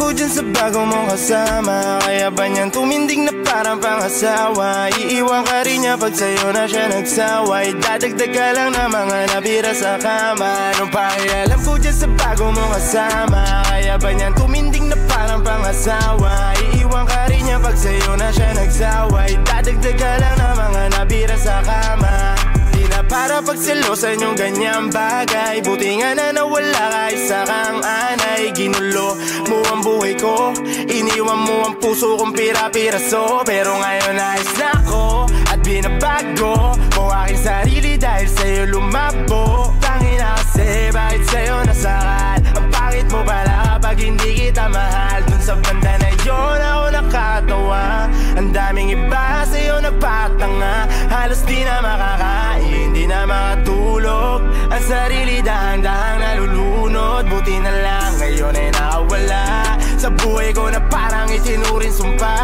ko dyan sa bago mong kasama. Kaya ba niyan tumindig na parang pangasawa? Iiwan ka rin niya pag sa'yo na siya nagsawa. Idadagdag ka lang na mga nabira sa kama. Anong pakialam ko dyan sa bago mong kasama? Kaya ba niyan tumindig na parang pangasawa? Iiwan ka rin niya pag sa'yo na siya nagsawa. Idadagdag ka lang na mga nabira sa kama. Di na para pagselosan yung ganyang bagay. Buti nga na nawala ka, isa kang anay. Ginulo mo ang buhay ko, iniwan mo ang puso kong pira-piraso. Pero ngayon ayos na ako at binabago ko aking sarili dahil sa'yo lumabo. Tangina kasi bakit sa'yo nasakal? Ang pangit mo pala kapag hindi kita mahal. Dun sa banda na yun ako nakatawa. Ang daming iba sa'yo nagpatanga. Halos di na makakain, di na makatulog. Ang sarili dahang-dahang nalulunod. Buti na lang ngayon ay nakawala sa buhay ko na parang itinurin sumpa.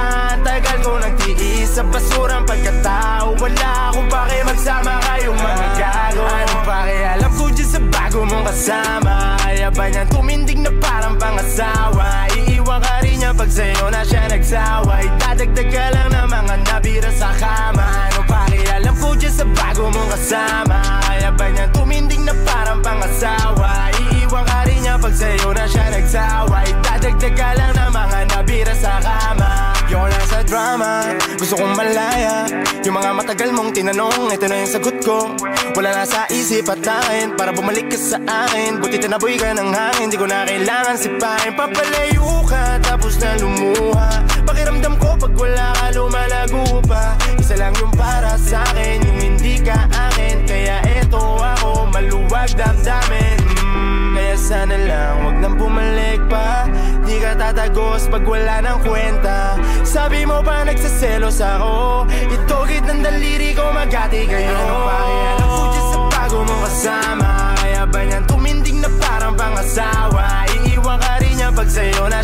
Tagal ko nagtiis sa basurang pagkatao. Wala akong pake magsama kayong mga gago. Anong pakialam ko dyan sa bago mong kasama? Kaya ba niyan tumindig na parang pangasawa? Iiwan ka rin niya pag sa'yo na siya nagsawa. Idadagdag ka lang na mga nabira sa kama. Anong pakialam ko dyan sa bago mong kasama? Kaya ba niyan tumindig na parang pangasawa? Iiwan ka rin niya pag sa'yo na siya nagsawa. Idadagdag ka lang na mga nabira sa kama. Yung nasa drama, gusto kong malaya. Yung mga matagal mong tinanong, ito na yung sagot ko. Wala na sa isip at akin para bumalik ka sa akin. Buti tinaboy ka ng hangin, di ko na kailangan sipahin. Papalayo ka tapos na lumuha. Pakiramdam ko pag wala ka lumalago pa. Isa lang yung para sa akin, yung hindi ka akin. Kaya eto ako, maluwag damdamin. Kaya sana lang wag nang bumalik pa. Di ka tatagos pag wala ng kwenta. Sabi mo pa nagsaselos ako. Itugid ng daliri ko, magati kayo. Anong pakialam ko dyan sa bago mong kasama? Kaya ba niyan tumindig na parang pangasawa? Iiwan ka rin niya pag sa'yo na